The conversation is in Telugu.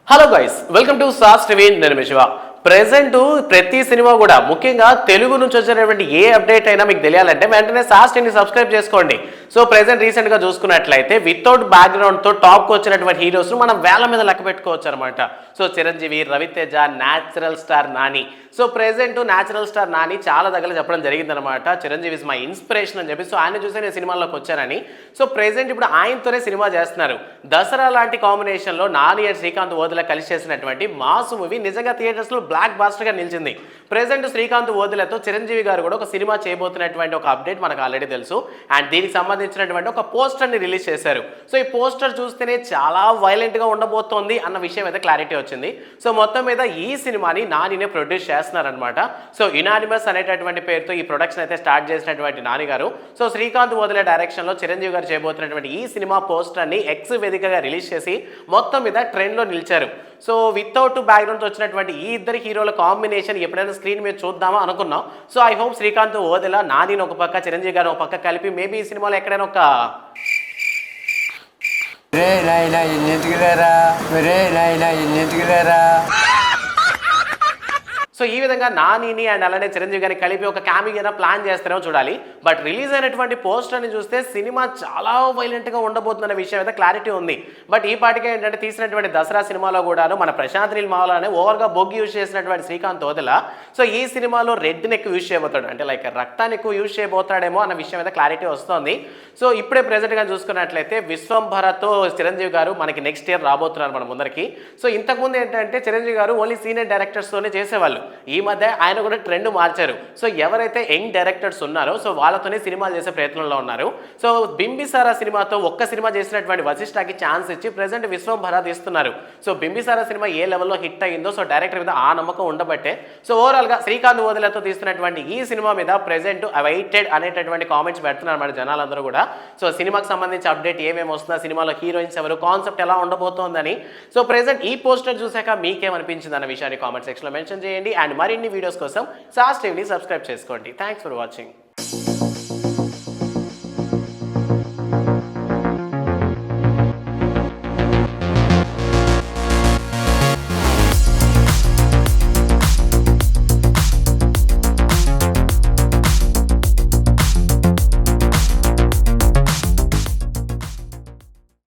Hello guys, welcome to sauce TV. నేను శివ. ప్రెజెంట్ ప్రతి సినిమా కూడా ముఖ్యంగా తెలుగు నుంచి వచ్చినటువంటి ఏ అప్డేట్ అయినా మీకు తెలియాలంటే వెంటనే సాస్ టీవీని సబ్స్క్రైబ్ చేసుకోండి. సో ప్రెజెంట్ రీసెంట్ గా చూసుకున్నట్లయితే వితౌట్ బ్యాక్గ్రౌండ్ తో టాప్ కు వచ్చినటువంటి హీరోస్ మనం వేల మీద లెక్క పెట్టుకోవచ్చు అనమాట. So Chiranjeevi, Ravi Teja, natural star Nani. So present natural star Nani చాలా దగ్గర చెప్పడం జరిగిందనమాట. చిరంజీవి ఇస్ మై ఇన్స్పిరేషన్ అని చెప్పి. సో ఆయన చూసే నేను సినిమాల్లోకి వచ్చానని. సో ప్రెజెంట్ ఇప్పుడు ఆయనతోనే సినిమా చేస్తున్నారు. దసరా లాంటి కాంబినేషన్ లో నాని అండ్ శ్రీకాంత్ ఓదెలా కలిసి చేసినటువంటి మాసు మూవీ నిజంగా థియేటర్స్ లో బ్లాక్ బాస్టర్ గా నిలిచింది. ప్రెజెంట్ శ్రీకాంత్ ఓదెలతో చిరంజీవి గారు కూడా ఒక సినిమా చేయబోతున్నటువంటి ఒక అప్డేట్ మనకు ఆల్రెడీ తెలుసు. అండ్ దీనికి సంబంధించినటువంటి ఒక పోస్టర్ ని రిలీజ్ చేశారు. సో ఈ పోస్టర్ చూస్తేనే చాలా వైలెంట్ గా ఉండబోతోంది అన్న విషయం అయితే క్లారిటీ వచ్చింది. సో మొత్తం మీద ఈ సినిమాని నానినే ప్రొడ్యూస్ చేస్తున్నారనమాట. సో యునానిమస్ అనేటటువంటి పేరుతో ఈ ప్రొడక్షన్ అయితే స్టార్ట్ చేసినటువంటి నాని గారు సో శ్రీకాంత్ ఓదెల డైరెక్షన్ లో చిరంజీవి గారు చేయబోతున్నటువంటి ఈ సినిమా పోస్టర్ ని ఎక్స్ వేదికగా రిలీజ్ చేసి మొత్తం మీద ట్రెండ్ లో నిలిచారు. సో వితౌట్ బ్యాక్గ్రౌండ్ వచ్చినటువంటి ఈ ఇద్దరు హీరోల కాంబినేషన్ ఎప్పుడైనా స్క్రీన్ మీద చూద్దామా అనుకున్నాం. So I hope Srikanth Odela నానిని ఒక పక్క, చిరంజీవి గారిని ఒక పక్క కలిపి మేబీ ఈ సినిమాలో ఎక్కడైనా ఒక సో ఈ విధంగా నానిని అండ్ అలానే చిరంజీవి గారిని కలిపి ఒక క్యామియో ప్లాన్ చేస్తారేమో చూడాలి. బట్ రిలీజ్ అయినటువంటి పోస్టర్ని చూస్తే సినిమా చాలా వైలెంట్గా ఉండబోతుందనే విషయం అయితే క్లారిటీ ఉంది. బట్ ఈ పాటికే ఏంటంటే తీసినటువంటి దసరా సినిమాలో కూడాను మన ప్రశాంత్ నీల్ మావలానే ఓవర్గా బొగ్గు యూజ్ చేసినటువంటి శ్రీకాంత్ ఓదెల సో ఈ సినిమాలో రెడ్ని ఎక్కువ యూజ్ చేయబోతాడు, అంటే లైక్ రక్తాన్ని ఎక్కువ యూజ్ చేయబోతాడేమో అన్న విషయం అయితే క్లారిటీ వస్తుంది. సో ఇప్పుడే ప్రెజెంట్గా చూసుకున్నట్లయితే విశ్వంభరతో చిరంజీవి గారు మనకి నెక్స్ట్ ఇయర్ రాబోతున్నారు మన ముందరికి. సో ఇంతకుముందు ఏంటంటే చిరంజీవి గారు ఓన్లీ సీనియర్ డైరెక్టర్స్తోనే చేసేవాళ్ళు. ఈ మధ్య ఆయన కూడా ట్రెండ్ మార్చారు. సో ఎవరైతే యంగ్ డైరెక్టర్స్ ఉన్నారో సో వాళ్ళతోనే సినిమాలు చేసే ప్రయత్నంలో ఉన్నారు. సో బింబిసారా సినిమాతో ఒక్క సినిమా చేసినటువంటి వశిష్ఠకి ఛాన్స్ ఇచ్చి ప్రెజెంట్ విశ్వంభర తీస్తున్నారు. సో బింబిసారా సినిమా ఏ లెవెల్లో హిట్ అయిందో సో డైరెక్టర్ మీద ఆ నమ్మకం ఉండబట్టే సో ఓవరాల్గా శ్రీకాంత్ ఓదెలతో తీస్తున్నటువంటి ఈ సినిమా మీద ప్రెజెంట్ అవైటెడ్ అనేటటువంటి కామెంట్స్ పెడుతున్నారు మన జనాలందరూ కూడా. సో సినిమాకి సంబంధించి అప్డేట్ ఏమేమి వస్తుందా, సినిమాలో హీరోయిన్స్ ఎవరు, కాన్సెప్ట్ ఎలా ఉండబోతోందని సో ప్రెజెంట్ ఈ పోస్టర్ చూసాక మీకేమనిపించింది అన్న విషయాన్ని కామెంట్ సెక్షన్లో మెన్షన్ చేయండి. అండ్ మరిన్ని వీడియోస్ కోసం సాస్ టీవీని సబ్స్క్రైబ్ చేసుకోండి. Thanks for watching.